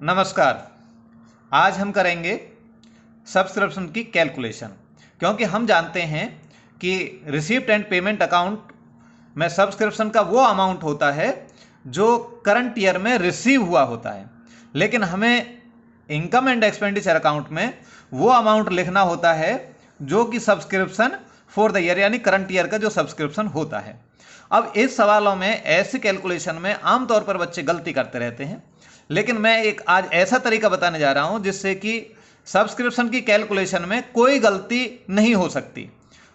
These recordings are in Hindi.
नमस्कार। आज हम करेंगे सब्सक्रिप्शन की कैलकुलेशन, क्योंकि हम जानते हैं कि रिसीप्ट एंड पेमेंट अकाउंट में सब्सक्रिप्शन का वो अमाउंट होता है जो करंट ईयर में रिसीव हुआ होता है, लेकिन हमें इनकम एंड एक्सपेंडिचर अकाउंट में वो अमाउंट लिखना होता है जो कि सब्सक्रिप्शन फॉर द ईयर यानी करंट ईयर का जो सब्सक्रिप्शन होता है। अब इस सवालों में ऐसी कैलकुलेशन में आमतौर पर बच्चे गलती करते रहते हैं, लेकिन मैं एक आज ऐसा तरीका बताने जा रहा हूं जिससे कि सब्सक्रिप्शन की कैलकुलेशन में कोई गलती नहीं हो सकती।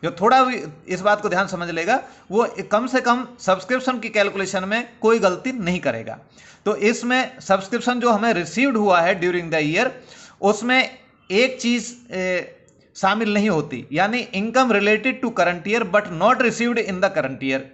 जो थोड़ा भी इस बात को ध्यान समझ लेगा वो कम से कम सब्सक्रिप्शन की कैलकुलेशन में कोई गलती नहीं करेगा। तो इसमें सब्सक्रिप्शन जो हमें रिसीव्ड हुआ है ड्यूरिंग द ईयर, उसमें एक चीज शामिल नहीं होती, यानी income related to current year but not received in the current year.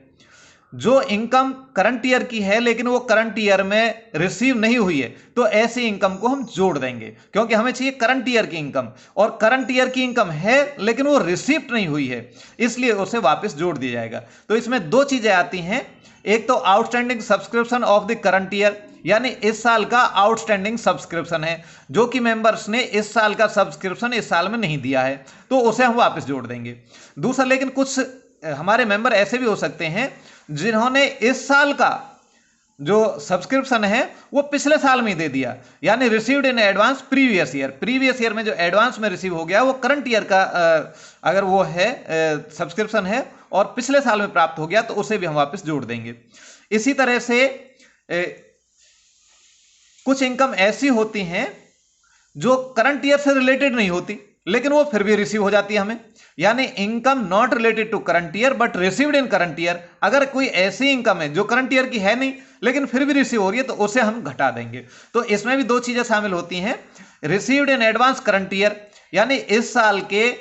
जो इनकम करंट ईयर की है लेकिन वो करंट ईयर में रिसीव नहीं हुई है, तो ऐसी इनकम को हम जोड़ देंगे, क्योंकि हमें चाहिए करंट ईयर की इनकम, और करंट ईयर की इनकम है लेकिन वो रिसीव्ड नहीं हुई है, इसलिए उसे वापस जोड़ दिया जाएगा। तो इसमें दो चीजें आती हैं, एक तो outstanding subscription of the current year, यानी इस साल का आउटस्टैंडिंग सब्सक्रिप्शन है जो कि मेंबर्स ने इस साल का सब्सक्रिप्शन इस साल में नहीं दिया है, तो उसे हम वापस जोड़ देंगे। दूसरा, लेकिन कुछ हमारे मेंबर ऐसे भी हो सकते हैं जिन्होंने इस साल का जो सब्सक्रिप्शन है वो पिछले साल में दे दिया, यानी received in advance previous year. Previous year में जो एडवांस में रिसीव हो गया वो करंट ईयर का अगर वो है सब्सक्रिप्शन है और पिछले साल में प्राप्त हो गया, तो उसे भी हम वापस जोड़ देंगे। इसी तरह से कुछ इनकम ऐसी होती हैं जो करंट ईयर से रिलेटेड नहीं होती लेकिन वो फिर भी रिसीव हो जाती है हमें, यानी income not related to current year but received in current year. अगर कोई ऐसी इनकम है जो करंट ईयर की है नहीं लेकिन फिर भी रिसीव हो रही है, तो उसे हम घटा देंगे। तो इसमें भी दो चीजें शामिल होती हैं, received in advance current year, यानी इस साल के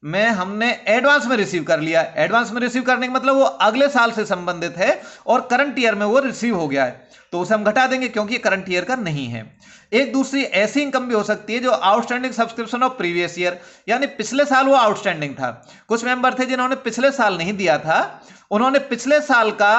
में हमने एडवांस में रिसीव कर लिया। एडवांस में रिसीव करने का मतलब वो अगले साल से संबंधित है और करंट ईयर में वो रिसीव हो गया है, तो उसे हम घटा देंगे क्योंकि करंट ईयर का नहीं है। एक दूसरी ऐसी इनकम भी हो सकती है जो outstanding subscription of previous year, यानी पिछले साल वो आउटस्टैंडिंग था। कुछ मेंबर थे जिन्होंने पिछले साल नहीं दिया था, उन्होंने पिछले साल का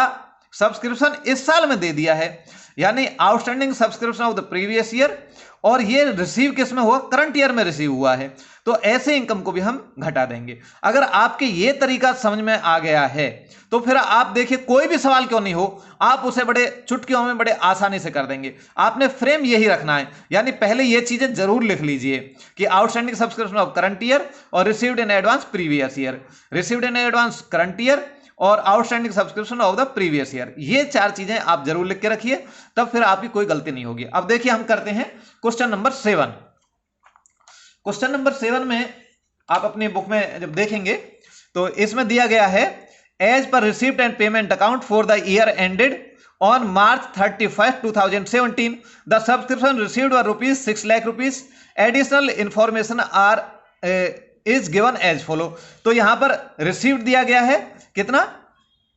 सब्सक्रिप्शन इस साल में दे दिया है, यानी outstanding subscription of the previous year, और ये रिसीव किस में हुआ? करंट ईयर में रिसीव हुआ है, तो ऐसे इनकम को भी हम घटा देंगे। अगर आपके ये तरीका समझ में आ गया है तो फिर आप देखिए कोई भी सवाल क्यों नहीं हो, आप उसे बड़े चुटकियों में बड़े आसानी से कर देंगे। आपने फ्रेम यही रखना है, यानी पहले ये चीजें जरूर लिख लीजिए कि outstanding subscription of current year और received in advance previous year, received in advance current year और outstanding subscription of the previous year. ये चार चीजें आप जरूर लिख के रखिए, तब फिर आपकी कोई गलती नहीं होगी। अब देखिए हम करते हैं क्वेश्चन नंबर 7। क्वेश्चन नंबर 7 में आप अपनी बुक में जब देखेंगे तो इसमें दिया गया है, as per receipt and payment account for the year ended on March 31, 2017 the subscription received were ₹6 lakh. Additional information are is given as follow. तो यहां पर रिसीव्ड दिया गया है कितना?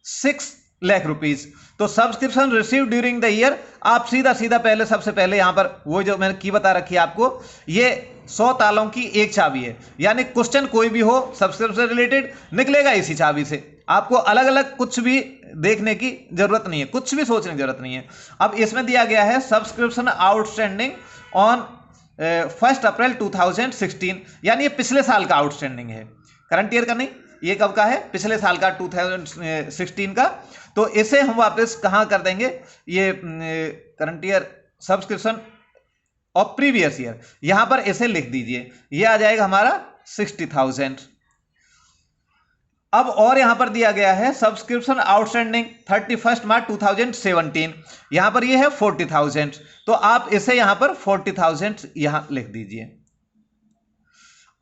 6 लाख रुपीज। तो subscription receive during the year, आप सीधा सीधा पहले सबसे पहले यहां पर वो जो मैंने की बता रखी है आपको, ये 100 तालों की एक चाबी है, यानी क्वेश्चन कोई भी हो सब्सक्रिप्शन रिलेटेड निकलेगा इसी चाबी से। आपको अलग अलग कुछ भी देखने की जरूरत नहीं है, कुछ भी सोचने की जरूरत नहीं है। अब इसमें दिया गया है सब्सक्रिप्शन आउटस्टैंडिंग ऑन 1 अप्रैल 2016, यानी ये पिछले साल का आउटस्टैंडिंग है, करंट ईयर का नहीं। ये कब का है? पिछले साल का, 2016 का। तो इसे हम वापस कहां कर देंगे? ये current year subscription of previous year, यहां पर इसे लिख दीजिए, ये आ जाएगा हमारा 60,000। अब और यहां पर दिया गया है सब्सक्रिप्शन आउटस्टैंडिंग 31 मार्च 2017, यहां पर ये है 40,000, तो आप इसे यहां पर 40,000 यहां लिख दीजिए।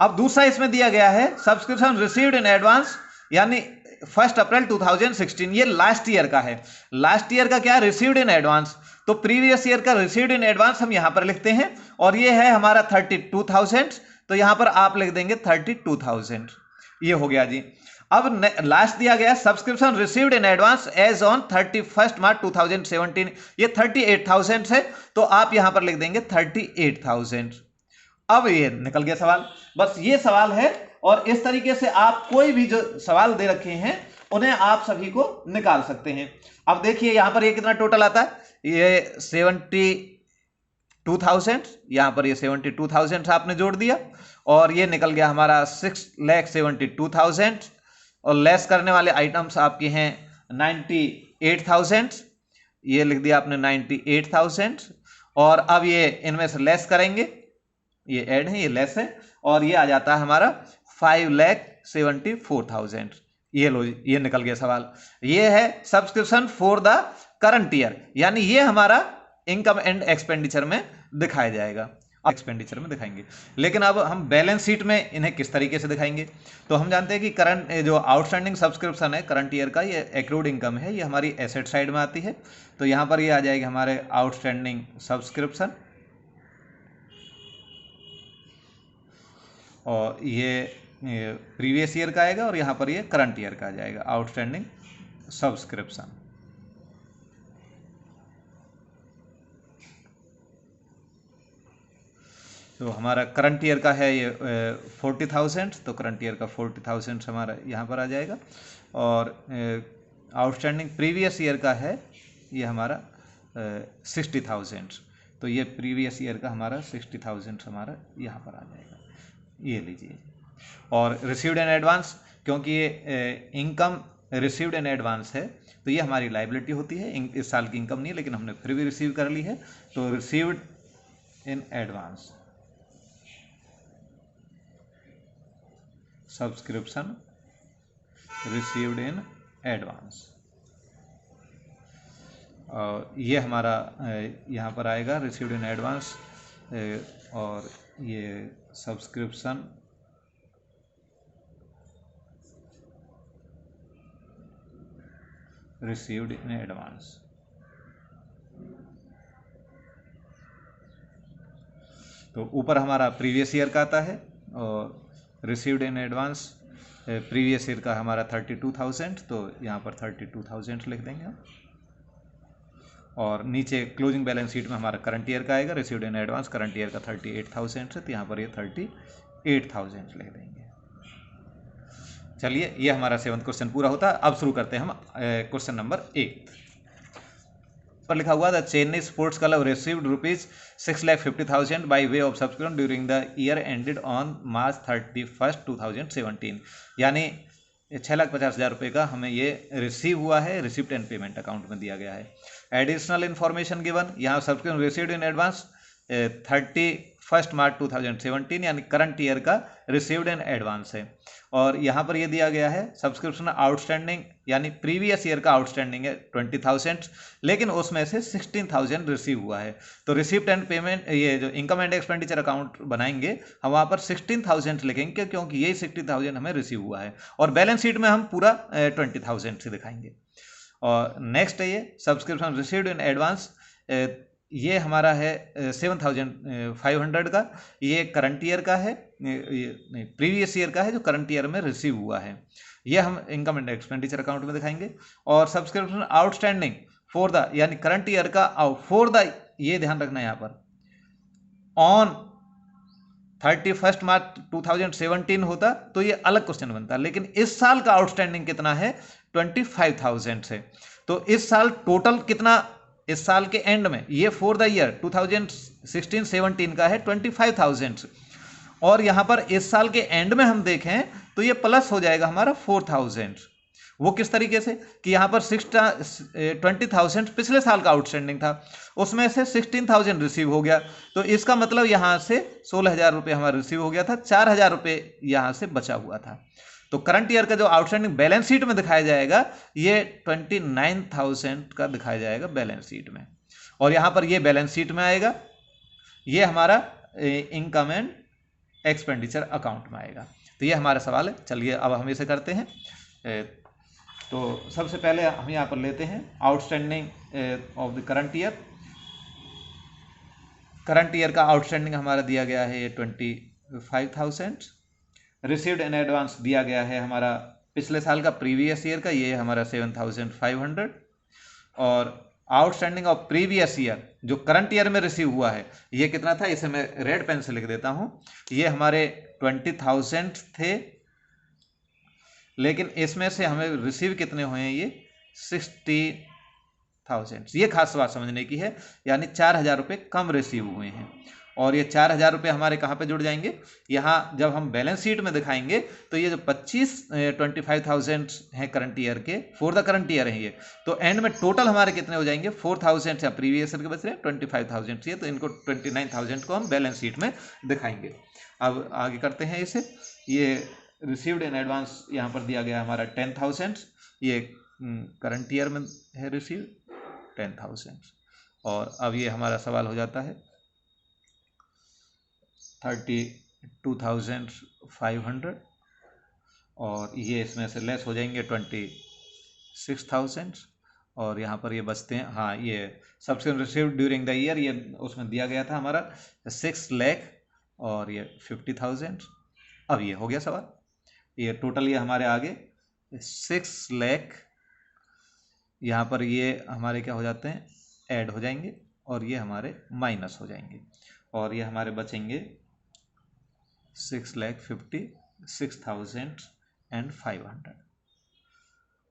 अब दूसरा इसमें दिया गया है सब्सक्रिप्शन रिसीव्ड इन एडवांस, यानी 1 अप्रैल 2016, ये लास्ट ईयर का है। लास्ट ईयर का क्या? Received in advance. तो प्रीवियस ईयर का रिसीव्ड इन एडवांस हम यहां पर लिखते हैं, और ये है हमारा 32,000, तो यहां पर आप लिख देंगे 32,000। ये हो गया जी। अब लास्ट दिया गया subscription received in advance as on 31 March 2017, ये 38,000 है, तो आप यहां पर लिख देंगे 38,000। अब ये निकल गया सवाल, बस ये सवाल है। और इस तरीके से आप कोई भी जो सवाल दे रखे हैं उन्हें आप सभी को निकाल सकते हैं। अब देखिए यहां पर ये कितना टोटल आता है, ये 70 72,000, यहाँ पर ये 72,000 आपने जोड़ दिया और ये निकल गया हमारा 6,72,000 और लेस करने वाले आइटम्स आपके हैं 98,000, ये लिख दिया आपने 98,000 और अब ये इनमें से लेस करेंगे, ये ऐड है ये लेस है और ये आ जाता है हमारा 5,74,000। ये लो ये निकल गया सवाल। ये है subscription for the current year, यानी ये हमारा इनकम एंड एक्सपेंडिचर में दिखाया जाएगा, एक्सपेंडिचर में दिखाएंगे। लेकिन अब हम बैलेंस शीट में इन्हें किस तरीके से दिखाएंगे, तो हम जानते हैं कि करंट जो आउटस्टैंडिंग सब्सक्रिप्शन है करंट ईयर का, ये एक्रूड इनकम है, ये हमारी एसेट साइड में आती है। तो यहाँ पर ये आ जाएगी हमारे आउटस्टैंडिंग सब्सक्रिप्शन और ये प्रीवियस ईयर का आएगा और यहाँ पर ये करंट ईयर का आ जाएगा आउटस्टैंडिंग सब्सक्रिप्शन। तो हमारा करंट ईयर का है ये 40,000, तो करंट ईयर का 40,000 हमारा यहाँ पर आ जाएगा और आउटस्टैंडिंग प्रीवियस ईयर का है ये हमारा 60,000, तो ये प्रीवियस ईयर का हमारा 60,000 हमारा यहाँ पर आ जाएगा, ये लीजिए। और रिसीव्ड इन एडवांस, क्योंकि ये इनकम रिसीव्ड इन एडवांस है तो ये हमारी लाइबिलिटी होती है, इस साल की इनकम नहीं है लेकिन हमने फिर भी रिसीव कर ली है, तो received in advance subscription received in advance, और ये हमारा यहाँ पर आएगा रिसीव्ड इन एडवांस और ये सब्सक्रिप्शन रिसीव्ड इन एडवांस। तो ऊपर हमारा प्रीवियस ईयर का आता है और received in advance previous year का हमारा 32,000, तो यहाँ पर 32,000 लिख देंगे हम। और नीचे क्लोजिंग बैलेंस शीट में हमारा करंट ईयर का आएगा, received in advance current year का 38,000 है, तो यहाँ पर ये 38,000 लिख देंगे। चलिए ये हमारा 7वां क्वेश्चन पूरा होता है। अब शुरू करते हैं हम क्वेश्चन नंबर 8 पर लिखा हुआ the Chennai sports club received ₹6,50,000 by way of subscription during the year ended on March 31, 2017, यानी 6,50,000 रुपये का हमें ये रिसीव हुआ है, रिसिप्ट एंड पेमेंट अकाउंट में दिया गया है। एडिशनल इन्फॉर्मेशन गिवन, यहाँ subscription received in advance 31 March 2017 यानी करंट ईयर का रिसीव्ड इन एडवांस है, और यहाँ पर ये दिया गया है सब्सक्रिप्शन आउटस्टैंडिंग यानी प्रीवियस ईयर का आउटस्टैंडिंग है 20,000, लेकिन उसमें से 16,000 रिसीव हुआ है। तो रिसिप्ट एंड पेमेंट ये जो इनकम एंड एक्सपेंडिचर अकाउंट बनाएंगे हम वहाँ पर 16,000 लिखेंगे क्योंकि यही 60,000 हमें रिसीव हुआ है, और बैलेंस शीट में हम पूरा 20,000 से दिखाएंगे। और नेक्स्ट है ये सब्सक्रिप्शन रिसीव्ड इन एडवांस, ये हमारा है 7,500 का, ये करंट ईयर का है, प्रीवियस ईयर का है जो करंट ईयर में रिसीव हुआ है, ये हम इनकम एंड एक्सपेंडिचर अकाउंट में दिखाएंगे। और सब्सक्रिप्शन आउटस्टैंडिंग फॉर द यानी करंट ईयर का फॉर द, ये ध्यान रखना यहाँ पर ऑन 31 मार्च 2017 होता तो ये अलग क्वेश्चन बनता, लेकिन इस साल का आउटस्टैंडिंग कितना है 25,000 से, तो इस साल टोटल कितना, इस साल के एंड में ये फॉर द ईयर 2016-17 का है 25,000, और यहाँ पर इस साल के एंड में हम देखें तो ये प्लस हो जाएगा हमारा 4,000। वो किस तरीके से कि यहाँ पर 20,000 पिछले साल का आउटस्टैंडिंग था, उसमें से 16,000 रिसीव हो गया, तो इसका मतलब यहाँ से 16,000 रुपये हमारा रिसीव हो गया था, 4,000 रुपये यहाँ से बचा हुआ था। तो करंट ईयर का जो आउटस्टैंडिंग बैलेंस शीट में दिखाया जाएगा ये 29,000 का दिखाया जाएगा बैलेंस शीट में, और यहाँ पर ये बैलेंस शीट में आएगा, ये हमारा इनकम एंड एक्सपेंडिचर अकाउंट में आएगा। तो ये हमारा सवाल है। चलिए अब हम इसे करते हैं। तो सबसे पहले हम यहाँ पर लेते हैं outstanding of the current year. Current year का आउटस्टैंडिंग हमारा दिया गया है ये 25,000। रिसीव्ड इन एडवांस दिया गया है हमारा पिछले साल का प्रीवियस ईयर का, ये हमारा 7,500, और आउटस्टैंडिंग ऑफ प्रीवियस ईयर जो करंट ईयर में रिसीव हुआ है ये कितना था, इसे मैं रेड पेन से लिख देता हूँ, ये हमारे 20,000 थे, लेकिन इसमें से हमें रिसीव कितने हुए हैं, ये 60 थाउजेंड। ये खास बात समझने की है, यानी 4000 रुपये कम रिसीव हुए हैं। और ये 4000 रुपये हमारे कहाँ पे जुड़ जाएंगे, यहाँ जब हम बैलेंस शीट में दिखाएंगे तो ये जो 25,000 हैं करंट ईयर के, फॉर द करंट ईयर है ये, तो एंड में टोटल हमारे कितने हो जाएंगे, 4000 या प्रीवियस ईयर के बच रहे हैं 25,000 चाहिए, तो इनको 29,000 को हम बैलेंस शीट में दिखाएंगे। अब आगे करते हैं इसे। ये रिसीव्ड इन एडवांस यहाँ पर दिया गया हमारा 10,000, ये करंट ईयर में है रिसीव 10,000। और अब ये हमारा सवाल हो जाता है 32,500, और ये इसमें से लेस हो जाएंगे 26,000, और यहाँ पर ये बचते हैं, हाँ ये subscription received during the year, ये उसमें दिया गया था हमारा 6 लाख और ये 50,000। अब ये हो गया सवाल, ये टोटल ये हमारे आगे 6 लाख, यहाँ पर ये हमारे क्या हो जाते हैं, ऐड हो जाएंगे, और ये हमारे माइनस हो जाएंगे, और ये हमारे बचेंगे 6,56,500।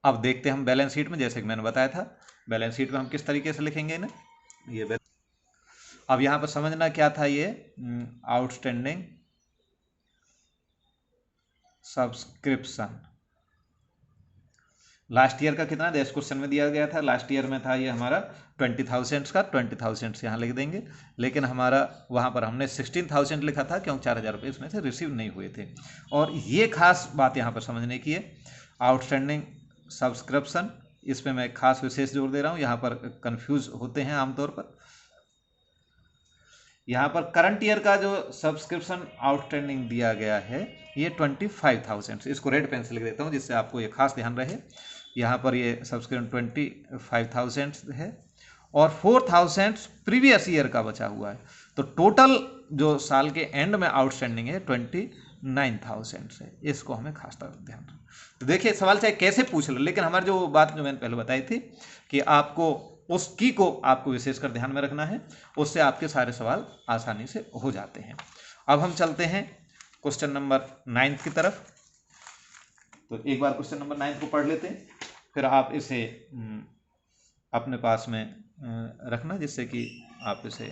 अब देखते हैं हम बैलेंस शीट में, जैसे कि मैंने बताया था बैलेंस शीट में हम किस तरीके से लिखेंगे इन्हें, ये अब यहाँ पर समझना क्या था, ये आउटस्टैंडिंग सब्सक्रिप्शन लास्ट ईयर का कितना था, इस क्वेश्चन में दिया गया था, लास्ट ईयर में था ये हमारा 20,000 का, 20,000 यहाँ लिख देंगे, लेकिन हमारा वहाँ पर हमने 16,000 लिखा था, क्योंकि 4,000 रुपये इसमें से रिसीव नहीं हुए थे। और ये खास बात यहाँ पर समझने की है, आउटस्टैंडिंग सब्सक्रिप्शन, इस पर मैं खास विशेष जोर दे रहा हूँ, यहाँ पर कन्फ्यूज होते हैं आमतौर पर। यहाँ पर करंट ईयर का जो सब्सक्रिप्शन आउटस्टैंडिंग दिया गया है ये 25,000, इसको रेड पेन से लिख देता हूँ जिससे आपको ये खास ध्यान रहे। यहाँ पर ये सब्सक्रिप्शन 25,000 है, और 4,000 प्रीवियस ईयर का बचा हुआ है, तो टोटल जो साल के एंड में आउटस्टैंडिंग है 29,000 है। इसको हमें खास ध्यान रखना। तो देखिए सवाल चाहे कैसे पूछ लो, लेकिन हमारी जो बात जो मैंने पहले बताई थी कि आपको उसकी को आपको विशेषकर ध्यान में रखना है, उससे आपके सारे सवाल आसानी से हो जाते हैं। अब हम चलते हैं क्वेश्चन नंबर 9 की तरफ। तो एक बार क्वेश्चन नंबर 9 को पढ़ लेते हैं, फिर आप इसे अपने पास में रखना जिससे कि आप इसे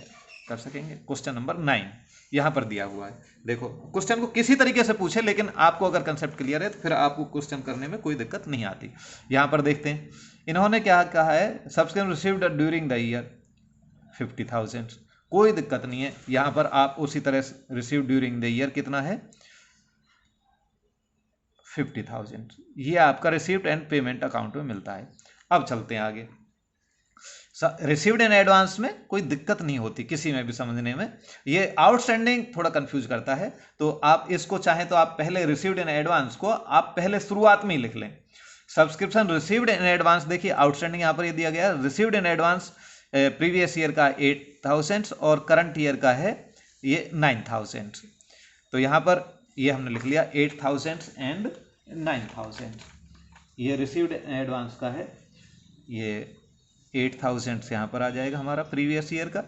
कर सकेंगे। क्वेश्चन नंबर 9 यहाँ पर दिया हुआ है। देखो क्वेश्चन को किसी तरीके से पूछे, लेकिन आपको अगर कंसेप्ट क्लियर है तो फिर आपको क्वेश्चन करने में कोई दिक्कत नहीं आती। यहाँ पर देखते हैं इन्होंने क्या कहा है, subscription received during the year 50,000, कोई दिक्कत नहीं है। यहाँ पर आप उसी तरह रिसीव ड्यूरिंग द ईयर कितना है 50,000, ये आपका रिसीव्ड एंड पेमेंट अकाउंट में मिलता है। अब चलते हैं आगे। रिसीव्ड इन एडवांस में कोई दिक्कत नहीं होती किसी में भी समझने में, ये आउटस्टैंडिंग थोड़ा कंफ्यूज करता है, तो आप इसको चाहें तो आप पहले रिसीव्ड इन एडवांस को आप पहले शुरुआत में ही लिख लें। सब्सक्रिप्शन रिसीव्ड इन एडवांस, देखिए आउटस्टैंडिंग यहाँ पर ये दिया गया है, received in advance previous year का 8,000 और करंट ईयर का है ये 9,000, तो यहाँ पर ये हमने लिख लिया 8,000 एंड 9,000। ये रिसीव्ड इन एडवांस का है, ये 8,000 यहाँ पर आ जाएगा हमारा प्रीवियस ईयर का,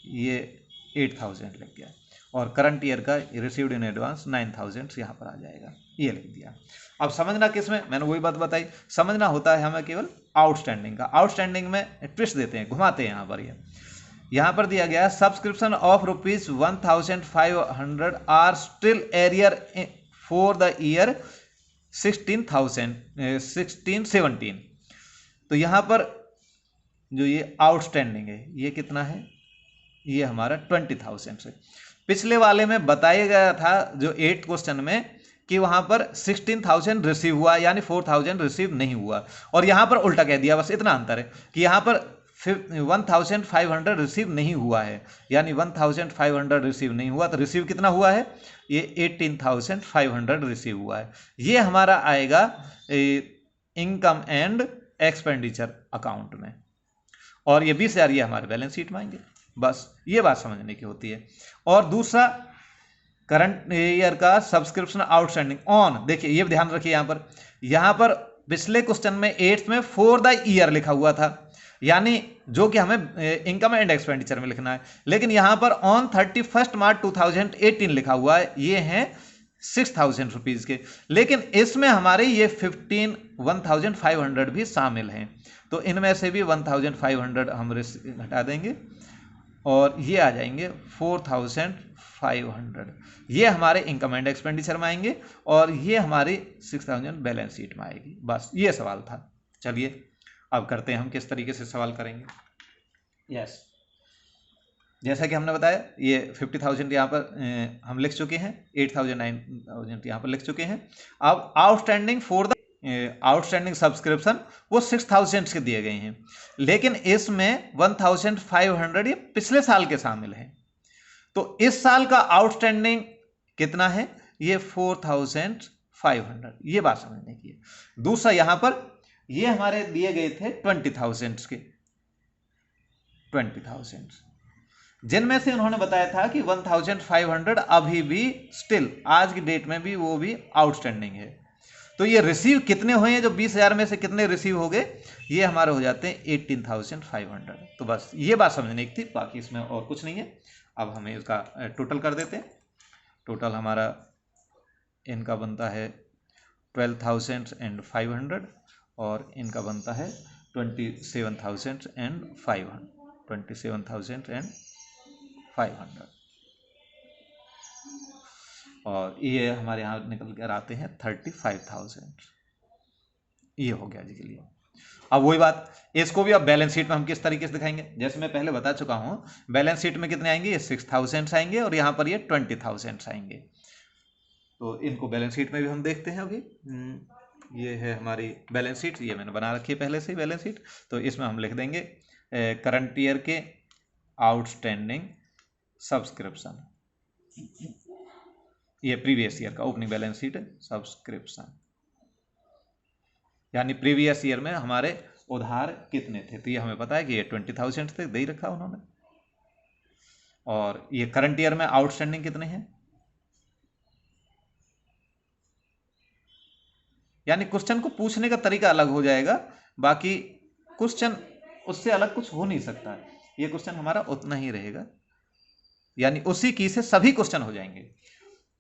ये 8,000 लग गया, और करंट ईयर का रिसीव्ड इन एडवांस 9,000 यहाँ पर आ जाएगा, ये लिख दिया। अब समझना किसमें, मैंने वही बात बताई, समझना होता है हमें केवल आउटस्टैंडिंग का। आउटस्टैंडिंग में ट्विस्ट देते हैं, घुमाते हैं। यहाँ पर दिया गया subscription of ₹1,500 are still arrear for the year 16,17। तो यहाँ पर जो ये आउटस्टैंडिंग है ये कितना है, ये हमारा 20,000 है। पिछले वाले में बताया गया था जो 8 क्वेश्चन में कि वहां पर 16,000 रिसीव हुआ, यानी 4,000 रिसीव नहीं हुआ, और यहां पर उल्टा कह दिया, बस इतना अंतर है कि यहां पर 1,500 रिसीव नहीं हुआ है, यानी 1,500 रिसीव नहीं हुआ, तो रिसीव कितना हुआ है, ये 18,500 रिसीव हुआ है। ये हमारा आएगा इनकम एंड एक्सपेंडिचर अकाउंट में, और ये 20,000 ये हमारे बैलेंस शीट में आएंगे। बस ये बात समझने की होती है। और दूसरा करंट ईयर का सब्सक्रिप्शन आउटस्टैंडिंग ऑन, देखिए ये ध्यान रखिए, यहाँ पर पिछले क्वेश्चन में 8th में फॉर द ईयर लिखा हुआ था, यानी जो कि हमें इनकम एंड एक्सपेंडिचर में लिखना है, लेकिन यहाँ पर ऑन 31 मार्च 2018 लिखा हुआ है, ये है 6,000 रुपीज़ के, लेकिन इसमें हमारे ये 1,500 भी शामिल हैं, तो इनमें से भी 1,500 हम घटा देंगे और ये आ जाएंगे 4,500, ये हमारे इनकम एंड एक्सपेंडिचर में आएंगे और ये हमारी 6,000 बैलेंस शीट में आएगी। बस ये सवाल था। चलिए अब करते हैं हम किस तरीके से सवाल करेंगे। यस, जैसा कि हमने बताया ये 50,000 यहाँ पर हम लिख चुके हैं, 8,000 9,000 यहाँ पर लिख चुके हैं। अब outstanding for the outstanding subscription वो 6,000 के दिए गए हैं, लेकिन इसमें 1,500 ये पिछले साल के शामिल हैं, तो इस साल का आउटस्टैंडिंग कितना है, ये 4,500, ये बात समझने की है। दूसरा यहाँ पर ये हमारे दिए गए थे 20,000 के, 20,000 जिनमें से उन्होंने बताया था कि 1,500 अभी भी स्टिल आज की डेट में भी वो भी आउटस्टैंडिंग है। तो ये रिसीव कितने हुए हैं, जो 20,000 में से कितने रिसीव हो गए, ये हमारे हो जाते हैं 18,500। तो बस ये बात समझने की थी, बाकी इसमें और कुछ नहीं है। अब हमें इसका टोटल कर देते हैं। टोटल हमारा इनका बनता है 12,500 और इनका बनता है 27,500 और ये हमारे यहाँ निकल कर आते हैं 35,000। ये हो गया जी के लिए। अब वही बात, इसको भी अब बैलेंस शीट में हम किस तरीके से दिखाएंगे, जैसे मैं पहले बता चुका हूँ, बैलेंस शीट में कितने आएंगे, ये 6,000 आएंगे और यहाँ पर ये 20,000 आएंगे। तो इनको बैलेंस शीट में भी हम देखते हैं अभी। ये है हमारी बैलेंस शीट, ये मैंने बना रखी है पहले से ही बैलेंस शीट। तो इसमें हम लिख देंगे करंट ईयर के आउटस्टैंडिंग सब्सक्रिप्शन, ये प्रीवियस ईयर का ओपनिंग बैलेंस शीट है, सब्सक्रिप्शन यानी प्रीवियस ईयर में हमारे उधार कितने थे, तो ये हमें पता है कि ये 20,000 थे, दे ही रखा उन्होंने। और ये करंट ईयर में आउटस्टैंडिंग कितने हैं, यानी क्वेश्चन को पूछने का तरीका अलग हो जाएगा, बाकी क्वेश्चन उससे अलग कुछ हो नहीं सकता। ये क्वेश्चन हमारा उतना ही रहेगा, यानी उसी की से सभी क्वेश्चन हो जाएंगे।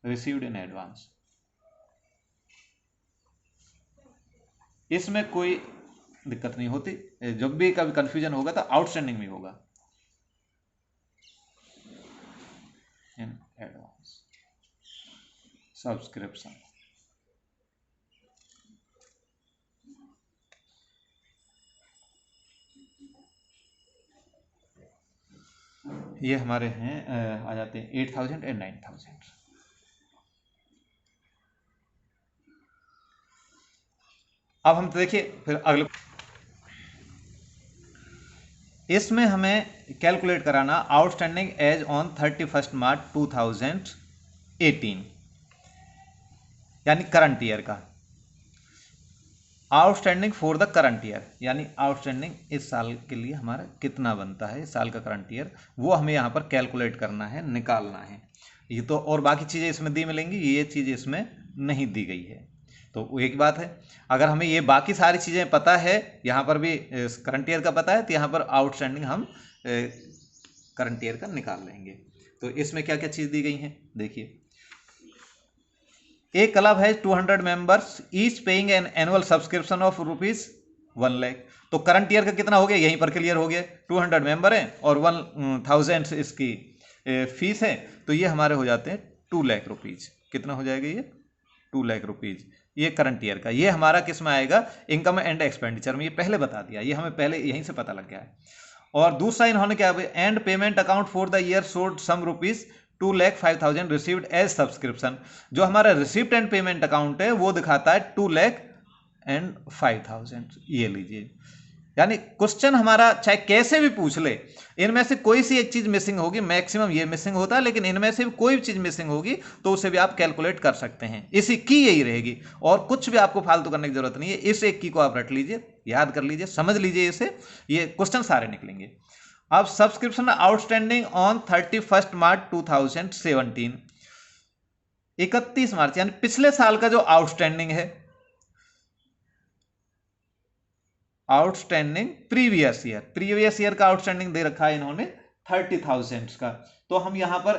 रिसीव्ड इन एडवांस, इसमें कोई दिक्कत नहीं होती। जब भी कभी कंफ्यूजन होगा तो आउटस्टैंडिंग में होगा, इन एडवांस सब्सक्रिप्शन। ये हमारे हैं आ जाते हैं 8,000 एंड 9,000। अब हम देखिए फिर अगले, इसमें हमें कैलकुलेट कराना आउटस्टैंडिंग एज ऑन 31 मार्च 2018 यानी करंट ईयर का, outstanding for the current year यानी आउटस्टैंडिंग इस साल के लिए हमारा कितना बनता है, इस साल का करंट ईयर, वो हमें यहाँ पर कैलकुलेट करना है, निकालना है। ये तो और बाकी चीज़ें इसमें दी मिलेंगी, ये चीज़ इसमें नहीं दी गई है। तो एक बात है, अगर हमें ये बाकी सारी चीज़ें पता है, यहाँ पर भी करंट ईयर का पता है, तो यहाँ पर आउटस्टैंडिंग हम करंट ईयर का निकाल लेंगे। तो इसमें क्या क्या चीज़ दी गई हैं देखिए। एक क्लब है 200 members each paying an annual subscription of ₹1 lakh. तो करंट ईयर का कितना हो गया, यहीं पर क्लियर हो गया, 200 मेंबर हैं और 1,000 इसकी फीस है, तो ये हमारे हो जाते हैं 2 लाख रुपीज़। कितना हो जाएगा ये, 2 लाख रुपीज़, ये करंट ईयर का। ये हमारा किस में आएगा, इनकम एंड एक्सपेंडिचर में, ये पहले बता दिया, ये हमें पहले यहीं से पता लग गया है। और दूसरा इन्होंने क्या, and payment account for the year showed sum ₹2,05,000 received as subscription. जो हमारा रिसिप्ट एंड पेमेंट अकाउंट है वो दिखाता है 2,05,000। ये लीजिए, यानी क्वेश्चन हमारा चाहे कैसे भी पूछ ले, इनमें से कोई सी एक चीज मिसिंग होगी, मैक्सिमम ये मिसिंग होता है, लेकिन इनमें से भी कोई भी चीज मिसिंग होगी तो उसे भी आप कैलकुलेट कर सकते हैं। इसी की यही रहेगी और कुछ भी आपको फालतू करने की जरूरत नहीं है। इस एक की को आप रट लीजिए, याद कर लीजिए, समझ लीजिए इसे, ये क्वेश्चन सारे निकलेंगे। अब सब्सक्रिप्शन आउटस्टैंडिंग ऑन 31 मार्च 2017, 31 मार्च यानी पिछले साल का जो आउटस्टैंडिंग है, आउटस्टैंडिंग प्रीवियस ईयर का आउटस्टैंडिंग दे रखा है इन्होंने 30,000 का, तो हम यहाँ पर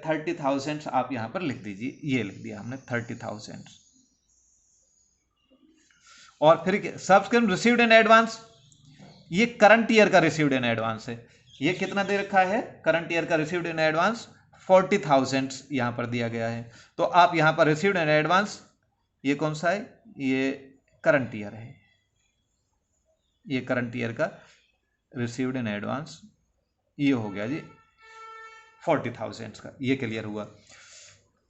30,000 आप यहाँ पर लिख दीजिए, ये लिख दिया हमने 30,000। और फिर सब्सक्रिप्शन रिसीव्ड इन एडवांस, ये करंट ईयर का रिसीव्ड इन एडवांस है। ये कितना दे रखा है करंट ईयर का रिसीव्ड इन एडवांस, 40,000 यहाँ पर दिया गया है। तो आप यहाँ पर रिसीव्ड इन एडवांस, ये कौन सा है, ये करंट ईयर है, ये करंट ईयर का रिसीव्ड इन एडवांस ये हो गया जी 40,000 का, ये क्लियर हुआ।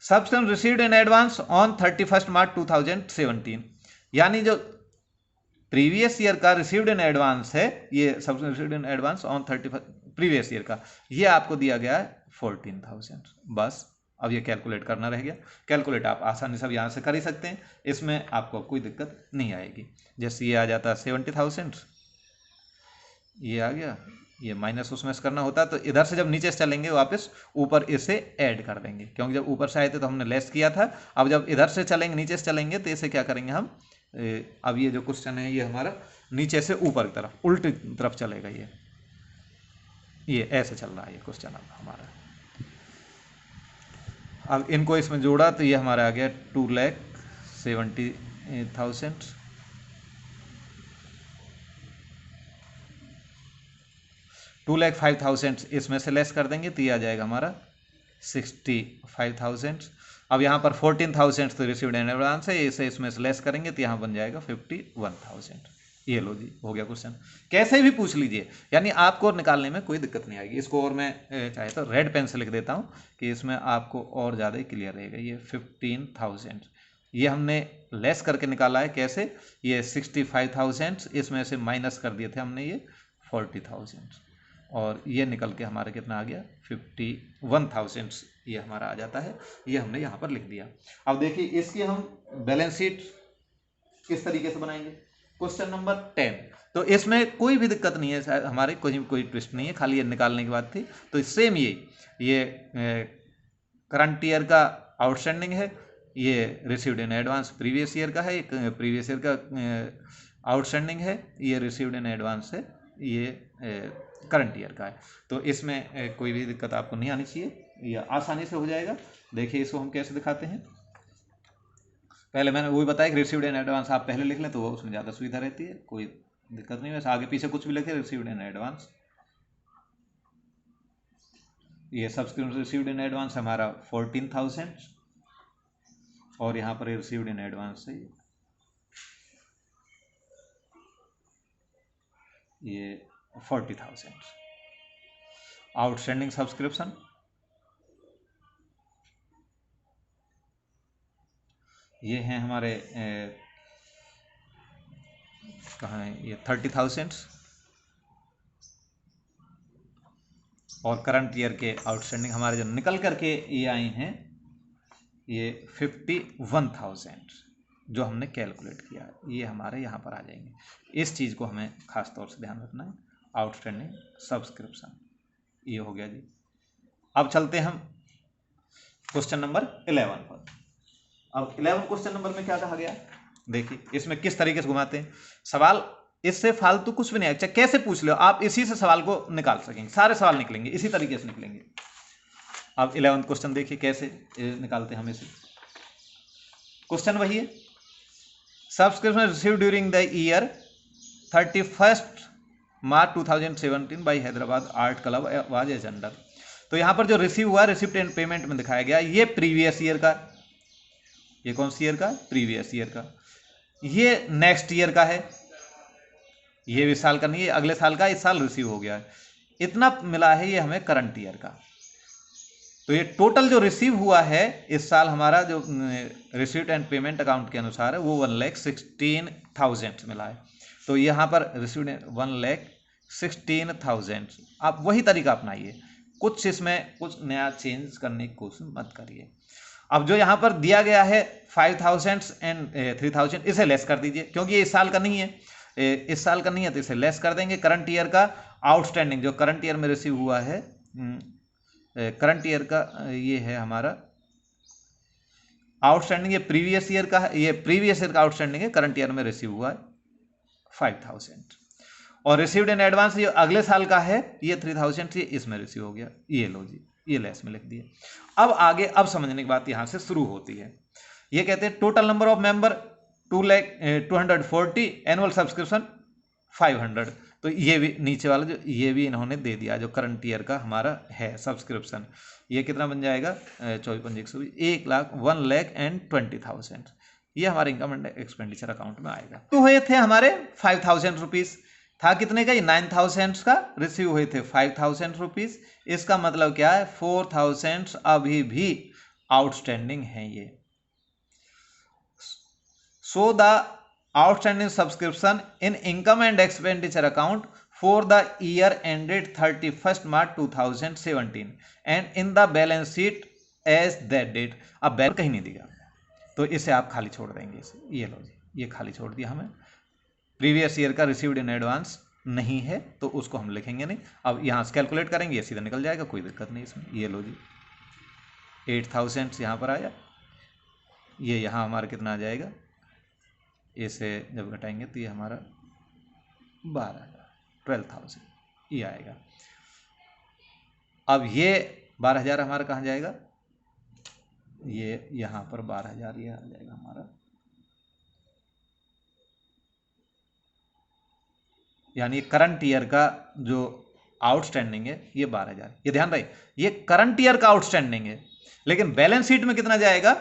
Subscription received in advance on 31 March 2017, यानी जो प्रीवियस ईयर का रिसीव्ड इन एडवांस है, ये subscription received in advance on 31 previous year का, ये आपको दिया गया है 14,000। बस अब ये कैलकुलेट करना रह गया। कैलकुलेट आप आसानी से यहाँ से कर ही सकते हैं, इसमें आपको कोई दिक्कत नहीं आएगी। जैसे ये आ जाता है 70,000, ये आ गया, ये माइनस उसमें से करना होता है, तो इधर से जब नीचे से चलेंगे वापस ऊपर इसे ऐड कर देंगे, क्योंकि जब ऊपर से आए थे तो हमने लेस किया था। अब जब इधर से चलेंगे, नीचे से चलेंगे, तो इसे क्या करेंगे हम, अब ये जो क्वेश्चन है ये हमारा नीचे से ऊपर की तरफ उल्टी तरफ चलेगा, ये ऐसे चल रहा है ये क्वेश्चन अब हमारा। अब इनको इसमें जोड़ा तो ये हमारा आ गया 2,70,000। 2,05,000 इसमें से लेस कर देंगे तो ये आ जाएगा हमारा 65,000। अब यहाँ पर 14,000 तो रिसीव्ड इन एडवांस है, इसे इसमें से लेस करेंगे तो यहाँ बन जाएगा 51,000। ये लो जी, हो गया क्वेश्चन। कैसे भी पूछ लीजिए, यानी आपको निकालने में कोई दिक्कत नहीं आएगी। इसको और मैं चाहे तो रेड पेन से लिख देता हूँ कि इसमें आपको और ज़्यादा ही क्लियर रहेगा। ये 15,000 ये हमने लेस करके निकाला है, कैसे, ये 65,000 इसमें से माइनस कर दिए थे हमने ये 40,000, और ये निकल के हमारा कितना आ गया 51,000 ये हमारा आ जाता है। ये हमने यहाँ पर लिख दिया। अब देखिए इसकी हम बैलेंस शीट किस तरीके से बनाएंगे। क्वेश्चन नंबर 10, तो इसमें कोई भी दिक्कत नहीं है हमारे, कोई ट्विस्ट नहीं है, खाली ये निकालने की बात थी। तो सेम ये करंट ईयर का आउटस्टैंडिंग है, ये received in advance previous year का है, प्रीवियस ईयर का आउटस्टैंडिंग है, ये रिसीव्ड इन एडवांस है, ये करंट ईयर का है। तो इसमें कोई भी दिक्कत आपको नहीं आनी चाहिए, ये आसानी से हो जाएगा। देखिए इसको हम कैसे दिखाते हैं। पहले मैंने वही बताया कि रिसीव्ड इन एडवांस आप पहले लिख लें तो वो उसमें ज़्यादा सुविधा रहती है, कोई दिक्कत नहीं। वैसे आगे पीछे कुछ भी लिखे रिसीव्ड इन एडवांस, ये सब्सक्रिप्शन रिसीव्ड इन एडवांस हमारा 14,000 और यहाँ पर रिसीव्ड इन एडवांस है ये 40,000। आउटस्टैंडिंग सब्सक्रिप्शन ये हैं हमारे कहाँ है, ये 30,000 और करंट ईयर के आउटस्टैंडिंग हमारे जो निकल करके ये आए हैं ये 51,000 जो हमने कैलकुलेट किया, ये हमारे यहाँ पर आ जाएंगे। इस चीज़ को हमें खास तौर से ध्यान रखना है। आउटस्टैंडिंग सब्सक्रिप्शन ये हो गया जी। अब चलते हैं हम क्वेश्चन नंबर 11 पर। अब 11 क्वेश्चन नंबर में क्या कहा गया, देखिए इसमें किस तरीके से घुमाते हैं सवाल। इससे फालतू कुछ भी नहीं है, चाहे कैसे पूछ लो आप, इसी से सवाल को निकाल सकेंगे, सारे सवाल निकलेंगे इसी तरीके से निकलेंगे। अब 11 क्वेश्चन देखिए कैसे निकालते हैं हम इसे। क्वेश्चन वही है, subscription received during the year 31 March 2017 by Hyderabad art club was एजेंडर। तो यहाँ पर जो रिसीव हुआ रिसिप्ट एंड पेमेंट में दिखाया गया, ये प्रीवियस ईयर का, ये कौन सी ईयर का, प्रीवियस ईयर का। ये नेक्स्ट ईयर का है, ये भी साल का नहीं है, अगले साल का, इस साल रिसीव हो गया है, इतना मिला है ये हमें करंट ईयर का। तो ये टोटल जो रिसीव हुआ है इस साल हमारा जो रिसीव्ड एंड पेमेंट अकाउंट के अनुसार है वो 1,16,000 मिला है। तो यहाँ पर रिसीव्ड 1,16,000। आप वही तरीका अपनाइए, कुछ इसमें कुछ नया चेंज करने की कोशिश मत करिए। अब जो यहाँ पर दिया गया है 5,000 एंड 3,000, इसे लेस कर दीजिए, क्योंकि ये इस साल का नहीं है, इस साल का नहीं है तो इसे लेस कर देंगे। करंट ईयर का आउटस्टैंडिंग जो करंट ईयर में रिसीव हुआ है, करंट ईयर का ये है हमारा आउटस्टैंडिंग, ये प्रीवियस ईयर का है, ये प्रीवियस ईयर का आउटस्टैंडिंग है, करंट ईयर में रिसीव हुआ है 5,000। और रिसीव्ड इन एडवांस ये अगले साल का है, ये 3000 ये इसमें रिसीव हो गया, ये लो जी, ये लेस में लिख दिया। अब आगे अब समझने की बात यहां से शुरू होती है। ये कहते हैं total number of member 240, annual subscription 500। तो ये भी नीचे वाला जो ये भी इन्होंने दे दिया, जो करंट ईयर का हमारा है सब्सक्रिप्शन, ये कितना बन जाएगा 24,120, 1,20,000। ये हमारे इनकम एंड एक्सपेंडिचर अकाउंट में आएगा। तो हुए थे हमारे 5,000 रुपीज, था कितने का, ये 9,000 का, रिसीव हुए थे 5,000 रुपीज। इसका मतलब क्या है, 4,000 अभी भी आउटस्टैंडिंग है ये। So the outstanding subscription in income and expenditure account for the year ended 31 March 2017 and in the balance sheet as that date. अब बैलेंस कहीं नहीं दिया तो इसे आप खाली छोड़ देंगे, इसे ये लो जी, ये खाली छोड़ दिया हमें। प्रीवियस ईयर का रिसीव्ड इन एडवांस नहीं है तो उसको हम लिखेंगे नहीं। अब यहाँ से कैलकुलेट करेंगे, ये सीधा निकल जाएगा, कोई दिक्कत नहीं इसमें। ये लो जी 8,000 यहाँ पर आया, ये यहाँ हमारा कितना आ जाएगा, इसे जब घटाएंगे तो ये हमारा 12,000 ये आएगा। अब ये 12,000 हमारा कहाँ जाएगा, ये यहाँ पर 12,000 ये आ जाएगा हमारा, यानी करंट ईयर का जो आउटस्टैंडिंग है ये 12,000। ये ध्यान रहे, ये करंट ईयर का आउटस्टैंडिंग है, लेकिन बैलेंस शीट में कितना जाएगा,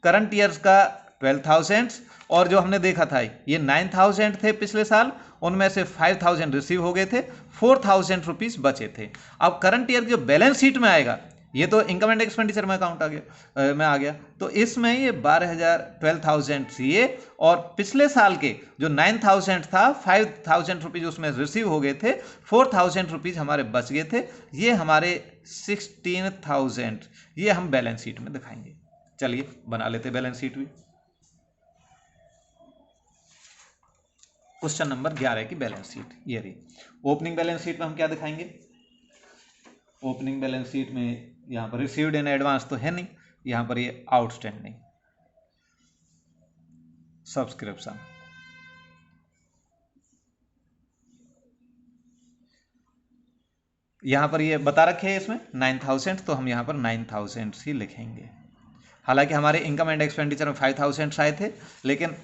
करंट ईयर का 12,000 और जो हमने देखा था ये 9,000 थे पिछले साल, उनमें से 5,000 रिसीव हो गए थे, 4,000 रुपीज बचे थे। अब करंट ईयर जो बैलेंस शीट में आएगा, ये तो इनकम एंड एक्सपेंडिचर में अकाउंट आ गया में आ गया, तो इसमें ये 12,000 ये, और पिछले साल के जो 9,000 था 5,000 रुपीज उसमें रिसीव हो गए थे, 4,000 रुपीज हमारे बच गए थे, ये हमारे 16,000 ये हम बैलेंस शीट में दिखाएंगे। चलिए बना लेते बैलेंस शीट भी। क्वेश्चन नंबर 11 की बैलेंस शीट ये रही। ओपनिंग बैलेंस शीट में हम क्या दिखाएंगे, ओपनिंग बैलेंस शीट में यहां पर रिसीव्ड इन एडवांस तो है नहीं, यहां पर ये आउटस्टैंडिंग सब्सक्रिप्शन, यहां पर ये बता रखे हैं इसमें 9,000, तो हम यहां पर 9,000 ही लिखेंगे। हालांकि हमारे इनकम एंड एक्सपेंडिचर में 5,000 आए थे, लेकिन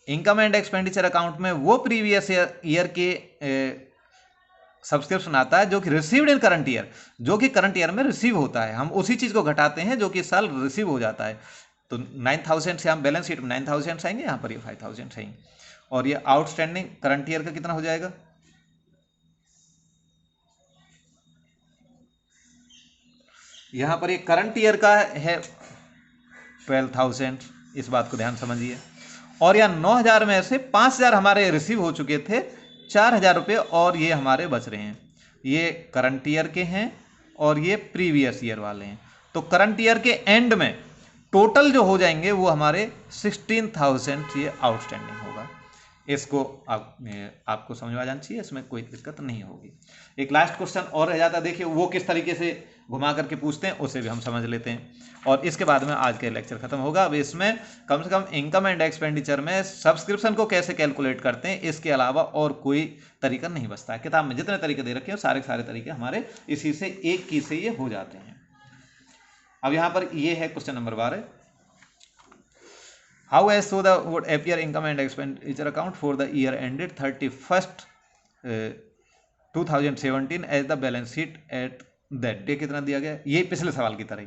इनकम एंड एक्सपेंडिचर अकाउंट में वो प्रीवियस ईयर के सब्सक्रिप्शन आता है जो कि रिसीव्ड इन करंट ईयर, जो कि करंट ईयर में रिसीव होता है, हम उसी चीज को घटाते हैं जो कि इस साल रिसीव हो जाता है। तो 9,000 से हम बैलेंस शीट में 9,000 आएंगे, यहाँ पर ये 5,000 आएंगे, और ये आउटस्टैंडिंग करंट ईयर का कितना हो जाएगा, यहाँ पर ये करंट ईयर का है 12,000, इस बात को ध्यान समझिए। और यहाँ 9,000 में से 5,000 हमारे रिसीव हो चुके थे, 4,000 रुपये और ये हमारे बच रहे हैं, ये करंट ईयर के हैं और ये प्रीवियस ईयर वाले हैं। तो करंट ईयर के एंड में टोटल जो हो जाएंगे वो हमारे 16,000 ये आउटस्टैंडिंग होगा। इसको आपको समझ आ जाना चाहिए, इसमें कोई दिक्कत नहीं होगी। एक लास्ट क्वेश्चन और रह जाता है, देखिए वो किस तरीके से घुमा करके पूछते हैं, उसे भी हम समझ लेते हैं, और इसके बाद में आज का लेक्चर खत्म होगा। अब इसमें कम से कम इनकम एंड एक्सपेंडिचर में सब्सक्रिप्शन को कैसे कैलकुलेट करते हैं, इसके अलावा और कोई तरीका नहीं बचता है। किताब में जितने तरीके दे रखे हैं सारे तरीके हमारे इसी से एक की से ये हो जाते हैं। अब यहाँ पर ये है question number 12, How as so the would appear income and expenditure account for the year ended 31st 2017 as the balance sheet at that day। कितना दिया गया, ये पिछले सवाल की तरह,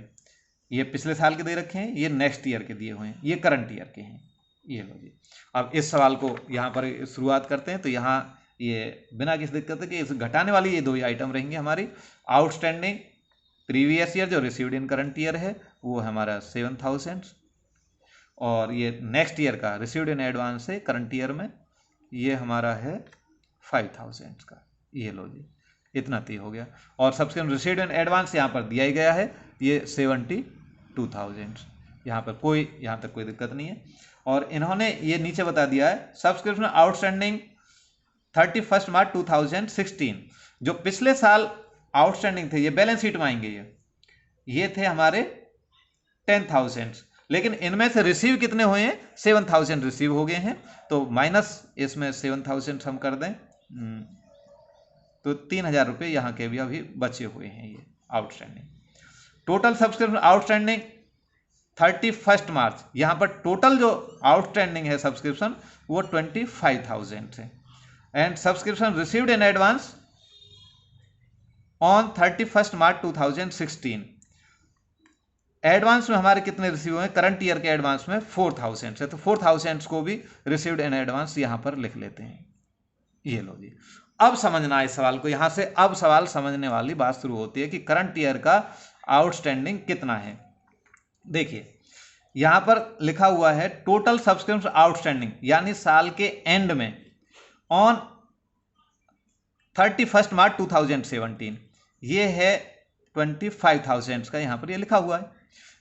ये पिछले साल के दे रखे हैं, ये नेक्स्ट ईयर के दिए हुए हैं, ये करंट ईयर के हैं, ये लो जी। अब इस सवाल को यहाँ पर शुरुआत करते हैं, तो यहाँ ये बिना किसी दिक्कत के इस घटाने वाली ये दो ही आइटम रहेंगे हमारी। आउटस्टैंडिंग प्रीवियस ईयर जो रिसीव्ड इन करंट ईयर है वो हमारा 7,000, और ये नेक्स्ट ईयर का रिसीव्ड इन एडवांस है करंट ईयर में, ये हमारा है 5,000 का, ये लो जी, इतना ती हो गया। और सब्सक्रिप्शन रिसीव्ड इन एडवांस यहाँ पर दिया ही गया है, ये 72,000, यहाँ पर कोई यहाँ तक कोई दिक्कत नहीं है। और इन्होंने ये नीचे बता दिया है सब्सक्रिप्शन आउटस्टैंडिंग 31 मार्च 2016, जो पिछले साल आउटस्टैंडिंग थे, ये बैलेंस शीट में आएंगे, ये थे हमारे 10,000, लेकिन इनमें से रिसीव कितने हुए हैं, 7,000 रिसीव हो गए हैं, तो माइनस इसमें 7,000 हम कर दें, तो 3,000 रुपये यहाँ के भी अभी बचे हुए हैं ये आउटस्टैंडिंग। टोटल सब्सक्रिप्शन आउटस्टैंडिंग 31 मार्च, यहाँ पर टोटल जो आउटस्टैंडिंग है सब्सक्रिप्शन वो 25,000 है। And subscription received in advance on 31 March 2016, advance में हमारे कितने रिसीव हुए? करंट ईयर के एडवांस में 4,000 है, तो 4,000 को भी रिसीव्ड इन एडवांस यहाँ पर लिख लेते हैं। ये लो जी, अब समझना है इस सवाल को। यहाँ से अब सवाल समझने वाली बात शुरू होती है कि करंट ईयर का आउटस्टैंडिंग कितना है। देखिए यहाँ पर लिखा हुआ है टोटल सब्सक्रिप्शन आउटस्टैंडिंग, यानी साल के एंड में ऑन 31 मार्च 2017, ये है 25,000 का, यहाँ पर ये लिखा हुआ है।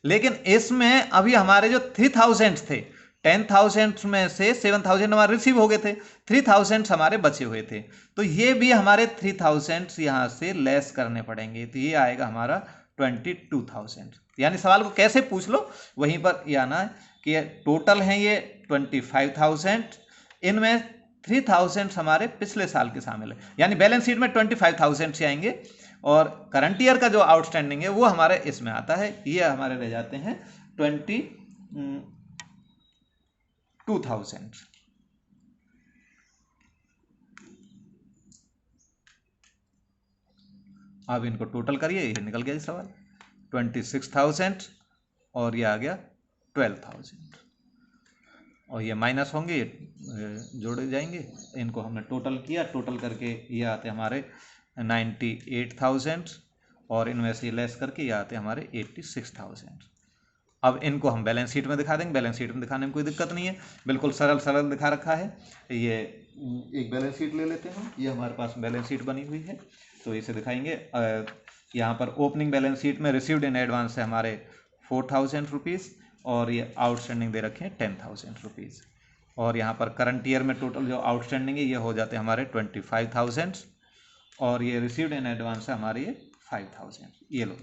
लेकिन इसमें अभी हमारे जो 3,000 थे, 10,000 में से 7,000 हमारे रिसीव हो गए थे, 3,000 हमारे बचे हुए थे, तो ये भी हमारे 3,000 यहाँ से लेस करने पड़ेंगे, तो ये आएगा हमारा 22,000। यानी सवाल को कैसे पूछ लो वहीं पर ये आना है कि टोटल है ये 25,000, इनमें 3,000 हमारे पिछले साल के शामिल है, यानी बैलेंस शीट में 25,000 से आएंगे और करंट ईयर का जो आउटस्टैंडिंग है वो हमारे इसमें आता है, ये हमारे रह जाते हैं 22,000। अब इनको टोटल करिए, ये निकल गया सवाल 26,000 और ये आ गया 12,000, और ये माइनस होंगे, ये जोड़े जाएंगे। इनको हमने टोटल किया, टोटल करके ये आते हमारे 98,000 और इनमें से लेस करके ये आते हमारे 86,000। अब इनको हम बैलेंस शीट में दिखा देंगे, बैलेंस शीट में दिखाने में कोई दिक्कत नहीं है, बिल्कुल सरल सरल दिखा रखा है। ये एक बैलेंस शीट ले लेते हैं, ये हमारे पास बैलेंस शीट बनी हुई है, तो इसे दिखाएंगे। यहाँ पर ओपनिंग बैलेंस शीट में रिसीव्ड इन एडवांस है हमारे 4,000 रुपीज़ और ये आउटस्टैंडिंग दे रखे हैं 10,000 रुपीज़, और यहाँ पर करंट ईयर में टोटल जो आउटस्टैंडिंग है ये हो जाते हैं हमारे 25,000 और ये रिसीव्ड इन एडवांस है हमारे ये 5,000। ये लो